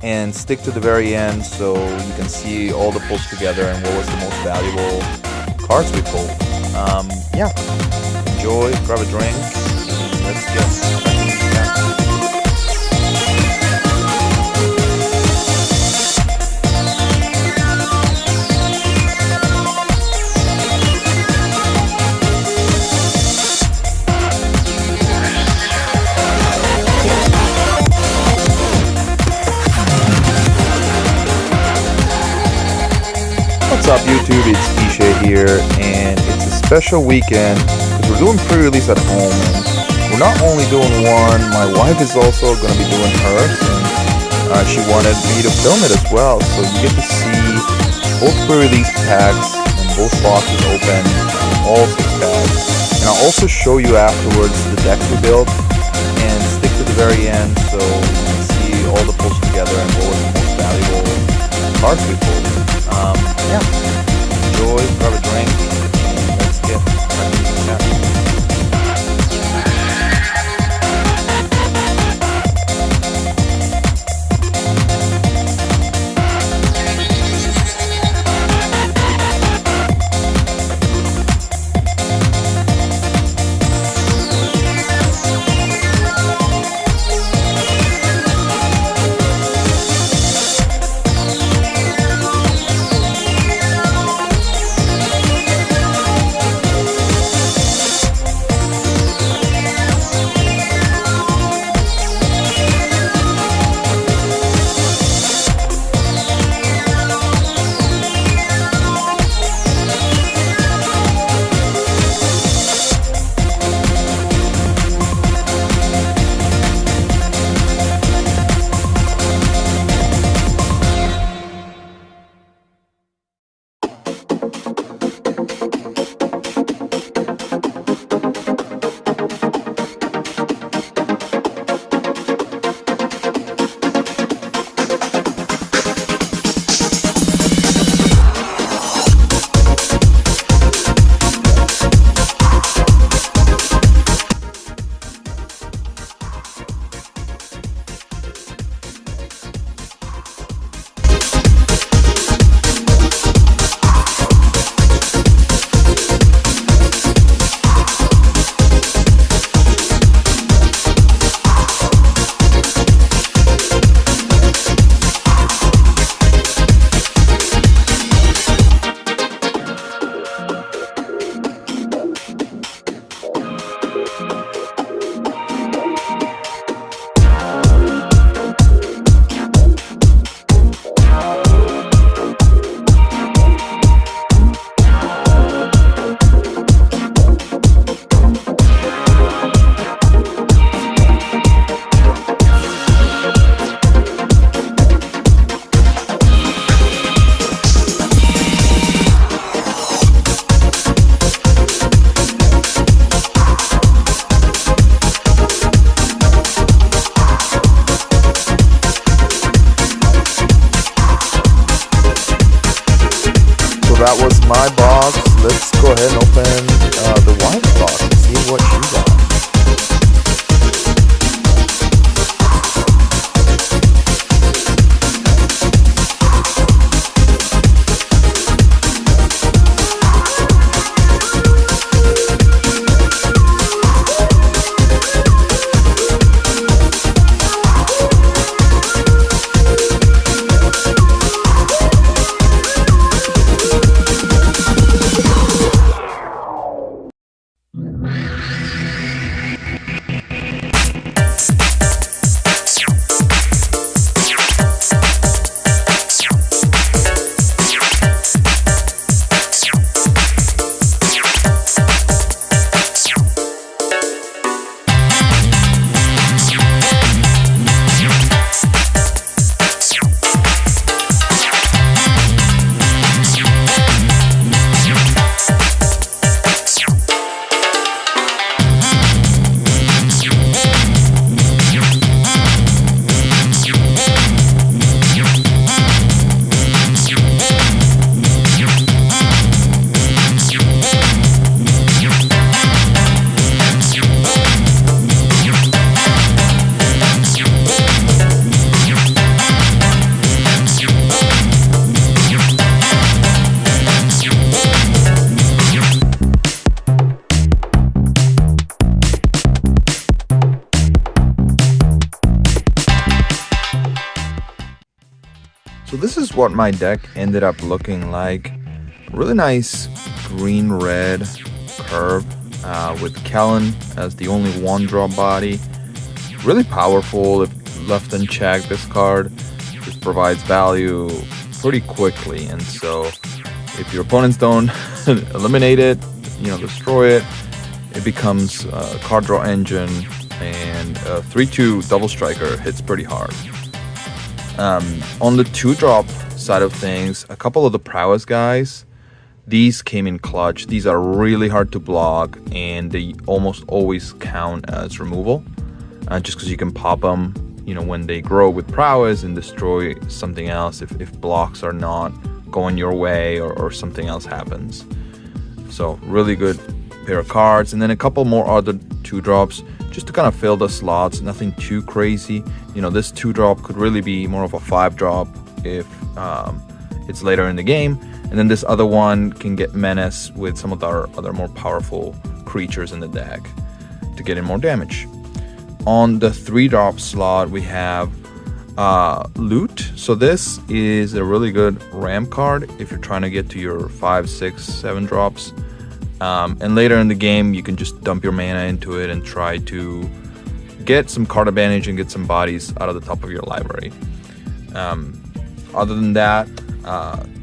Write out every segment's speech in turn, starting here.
and stick to the very end so you can see all the pulls together and what was the most valuable cards we pulled. Yeah, enjoy, grab a drink, let's get back into the chat. What's up YouTube, it's Isha here, and it's a special weekend because we're doing pre-release at home, and we're not only doing one, my wife is also going to be doing hers, and she wanted me to film it as well, so you get to see both pre-release packs and both boxes open, all 6 packs, and I'll also show you afterwards the deck we built, and stick to the very end so you can see all the pulls together and what was the most valuable cards we pulled. Yeah, enjoy, grab a drink, and let's get back into the chat. That was my box. Let's go ahead and open the wife's box and see what she got. this is what my deck ended up looking like. Really nice green-red curve with Kellen as the only one-drop body. Really powerful. If left unchecked, this card just provides value pretty quickly, and so if your opponents don't eliminate it, destroy it, it becomes a card draw engine, and a 3/2 double striker hits pretty hard. On the 2-drop side of things, a couple of the prowess guys, these came in clutch. These are really hard to block, and they almost always count as removal, just because you can pop them, when they grow with prowess and destroy something else if blocks are not going your way or something else happens. So really good pair of cards. And then a couple more other 2-drops just to kind of fill the slots. Nothing too crazy. This 2-drop could really be more of a 5-drop if it's later in the game. And then this other one can get menace with some of our other more powerful creatures in the deck to get in more damage. On the 3-drop slot, we have Loot. So this is a really good ramp card if you're trying to get to your 5, 6, 7 drops. And later in the game, you can just dump your mana into it and try to get some card advantage and get some bodies out of the top of your library. Other than that,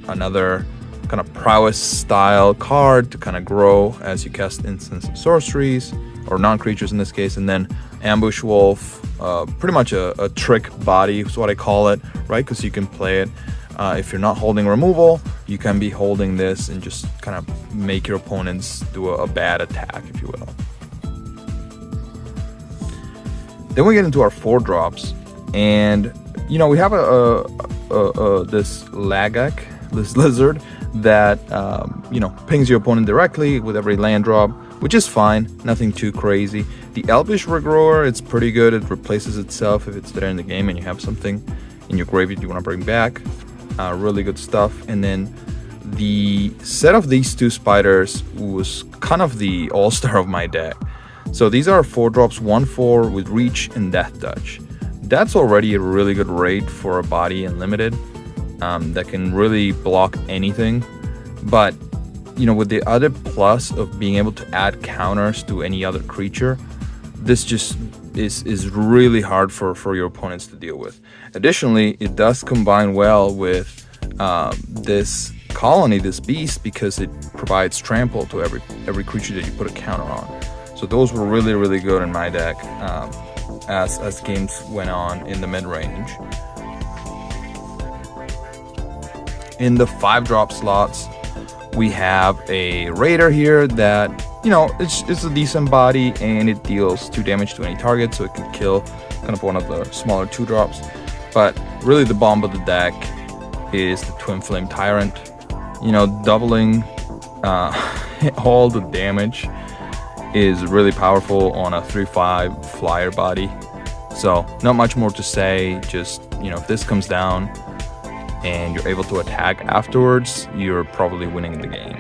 another kind of prowess style card to kind of grow as you cast instants and sorceries, or non-creatures in this case. And then Ambush Wolf, pretty much a trick body is what I call it, right? Because you can play it. If you're not holding removal, you can be holding this and just kind of make your opponents do a bad attack, if you will. Then we get into our 4-drops, and we have this Lagak, this lizard that pings your opponent directly with every land drop, which is fine, nothing too crazy. The Elvish Regrower, it's pretty good. It replaces itself if it's there in the game and you have something in your graveyard you want to bring back. Really good stuff. And then the set of these 2 spiders was kind of the all-star of my deck. So these are 4-drops, 1/4 with Reach and Death Touch. That's already a really good rate for a body in limited that can really block anything. But with the other plus of being able to add counters to any other creature, this just is really hard for your opponents to deal with. Additionally, it does combine well with this colony, this beast, because it provides trample to every creature that you put a counter on. So those were really, really good in my deck as games went on in the mid-range. In the 5-drop slots, we have a Raider here that, it's a decent body, and it deals 2 damage to any target, so it can kill kind of one of the smaller 2-drops. But really the bomb of the deck is the Twin Flame Tyrant. Doubling all the damage is really powerful on a 3/5 flyer body. So not much more to say, just if this comes down and you're able to attack afterwards, you're probably winning the game.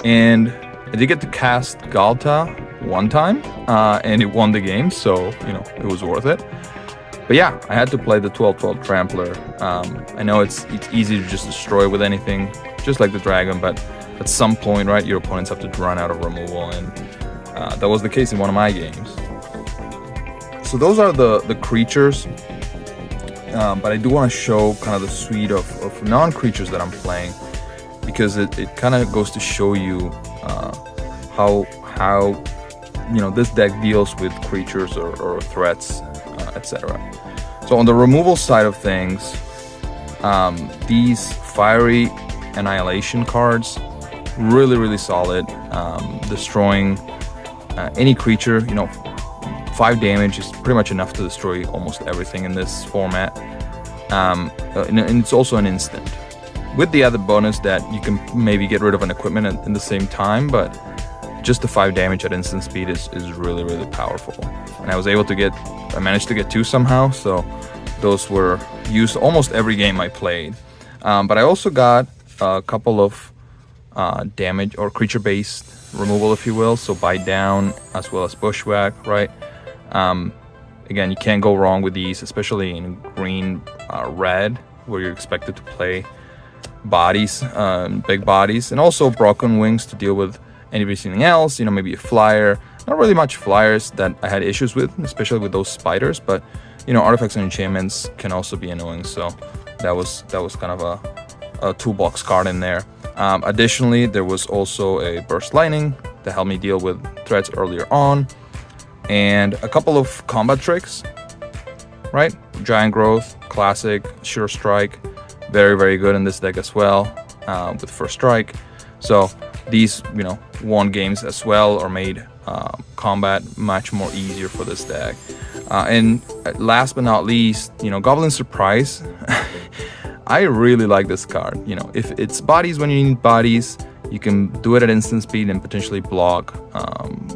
And I did get to cast Galta one time, and it won the game, so it was worth it. But yeah, I had to play the 12/12 Trampler. I know it's easy to just destroy with anything, just like the dragon, but at some point, right, your opponents have to run out of removal, and that was the case in one of my games. So those are the creatures, but I do want to show kind of the suite of non-creatures that I'm playing, because it kind of goes to show you how this deck deals with creatures or threats, etc. So on the removal side of things, these Fiery Annihilation cards, really solid. Destroying any creature, 5 damage is pretty much enough to destroy almost everything in this format. And it's also an instant, with the added bonus that you can maybe get rid of an equipment in the same time, but just the 5 damage at instant speed is really powerful. And I managed to get 2 somehow, so those were used almost every game I played. But I also got a couple of damage or creature-based removal, if you will, so Bite Down as well as Bushwhack, right? Again, you can't go wrong with these, especially in green, red. where you're expected to play bodies, big bodies, and also Broken Wings to deal with anything else, maybe a flyer. Not really much flyers that I had issues with, especially with those spiders, but artifacts and enchantments can also be annoying, so that was kind of a toolbox card in there. Additionally, there was also a Burst Lightning that helped me deal with threats earlier on, and a couple of combat tricks, right? Giant Growth, classic, Sure Strike, very, very good in this deck as well, with First Strike. So these, won games as well, or made combat much more easier for this deck. And last but not least, Goblin Surprise. I really like this card. If it's bodies when you need bodies, you can do it at instant speed and potentially block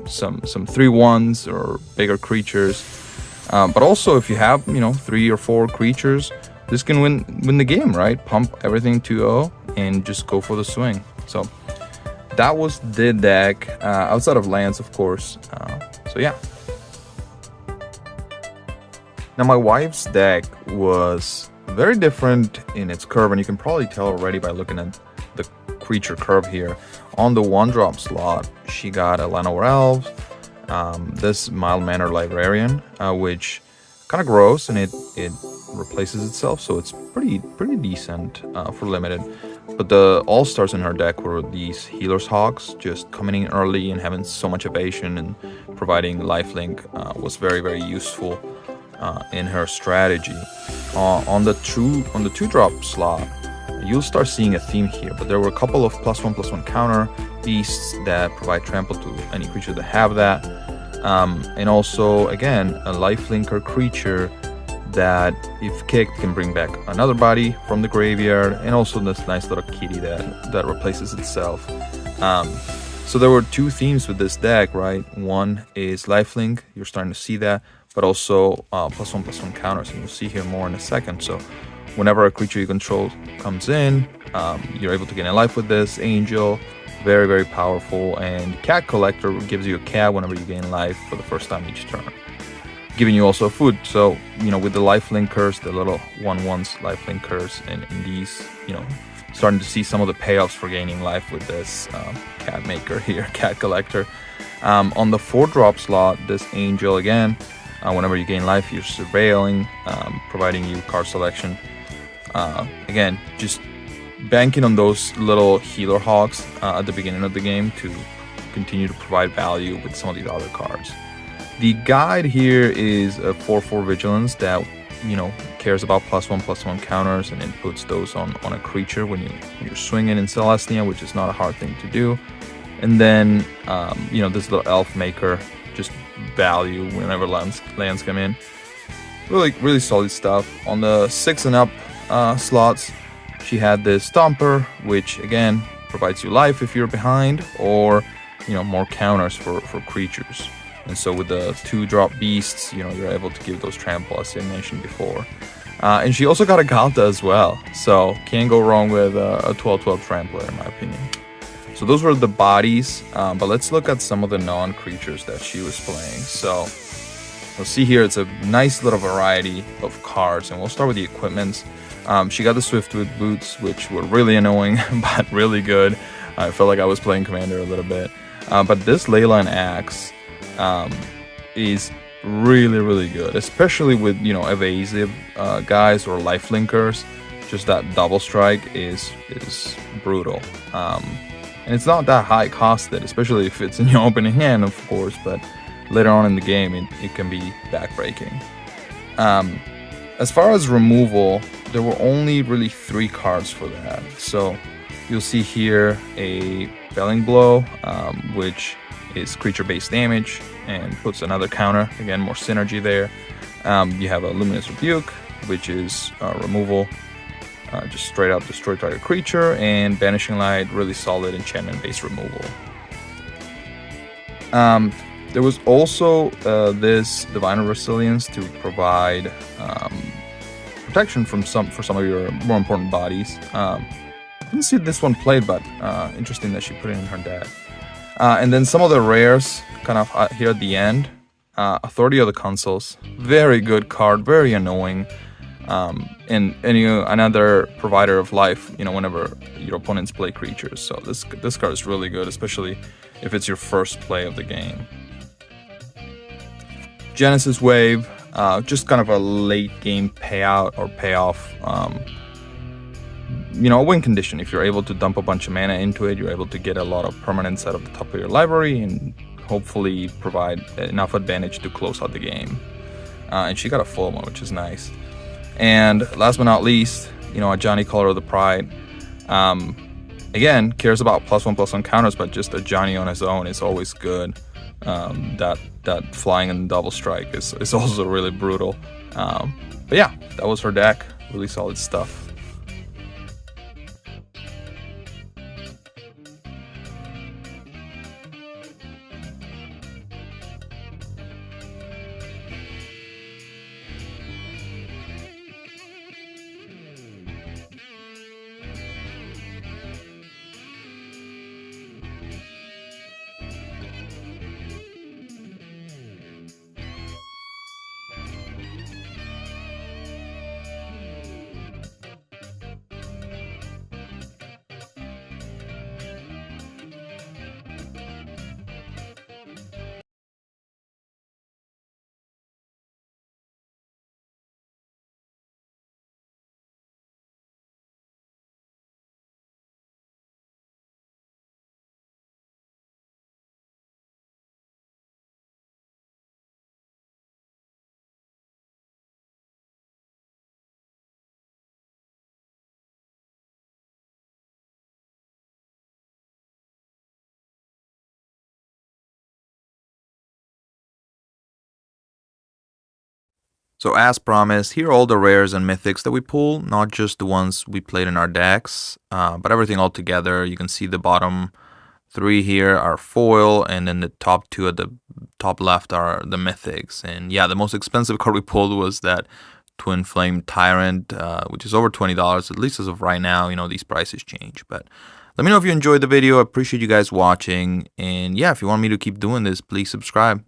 some 3/1s or bigger creatures. But also, if you have 3 or 4 creatures, this can win the game, right? Pump everything 2-0 and just go for the swing. So that was the deck, outside of lands, of course. So yeah. Now my wife's deck was very different in its curve, and you can probably tell already by looking at the creature curve here. On the 1-drop slot, she got a Llanowar Elves, this Mild-Mannered Librarian, which kind of grows and it replaces itself, so it's pretty decent for limited. But the all-stars in her deck were these Healer's Hawks, just coming in early and having so much evasion and providing lifelink was very, very useful in her strategy. On the 2-drop slot, you'll start seeing a theme here, but there were a couple of +1/+1 counter beasts that provide trample to any creature that have that, and also again a lifelinker creature that, if kicked, can bring back another body from the graveyard, and also this nice little kitty that replaces itself. So there were 2 themes with this deck, right? One is lifelink, you're starting to see that, but also +1/+1 counters, and you'll see here more in a second. So whenever a creature you control comes in, you're able to gain a life with this. Angel, very, very powerful, and Cat Collector gives you a cat whenever you gain life for the first time each turn, giving you also food. So with the lifelinkers, the little 1/1s lifelinkers, and these, starting to see some of the payoffs for gaining life with this cat maker here, Cat Collector. On the 4-drop slot, this Angel again, whenever you gain life, you're surveilling, providing you card selection. Again, just banking on those little Healer Hawks at the beginning of the game to continue to provide value with some of these other cards. The guide here is a 4/4 Vigilance that cares about +1/+1 counters, and it puts those on a creature when you're swinging in Celestia, which is not a hard thing to do. And then this little Elf Maker, just value whenever lands come in. Really solid stuff. On the 6 and up slots, she had this Stomper, which again provides you life if you're behind, or more counters for creatures. And so with the 2-drop beasts, you're able to give those trample, as I mentioned before. And she also got a Galta as well, so can't go wrong with a 12/12 trampler, in my opinion. So those were the bodies, but let's look at some of the non-creatures that she was playing. So you'll see here it's a nice little variety of cards, and we'll start with the equipments. She got the Swiftwood Boots, which were really annoying, but really good. I felt like I was playing Commander a little bit. But this Leyline Axe is really good, especially with evasive guys or lifelinkers. Just that double strike is brutal, and it's not that high costed, especially if it's in your opening hand, of course, but later on in the game it can be backbreaking. As far as removal, there were only really 3 cards for that. So you'll see here a Felling Blow, which is creature-based damage and puts another counter. Again, more synergy there. You have a Luminous Rebuke, which is removal, just straight up destroy target creature, and Banishing Light, really solid enchantment-based removal. There was also this Divine Resilience to provide protection for some of your more important bodies. Didn't see this one played, but interesting that she put it in her deck. And then some of the rares, kind of here at the end. Authority of the Consuls, very good card, very annoying. And another provider of life, whenever your opponents play creatures. So this card is really good, especially if it's your first play of the game. Genesis Wave, just kind of a late game payout or payoff. A win condition. If you're able to dump a bunch of mana into it, you're able to get a lot of permanents out of the top of your library and hopefully provide enough advantage to close out the game. And she got a full one, which is nice. And last but not least, a Johnny Color of the Pride. Again, cares about +1/+1 counters, but just a Johnny on his own is always good. That flying and double strike is also really brutal. But yeah, that was her deck. Really solid stuff. So as promised, here are all the rares and mythics that we pull, not just the ones we played in our decks, but everything all together. You can see the bottom 3 here are foil, and then the top 2 at the top left are the mythics. And yeah, the most expensive card we pulled was that Twin Flame Tyrant, which is over $20, at least as of right now. These prices change. But let me know if you enjoyed the video. I appreciate you guys watching. And yeah, if you want me to keep doing this, please subscribe.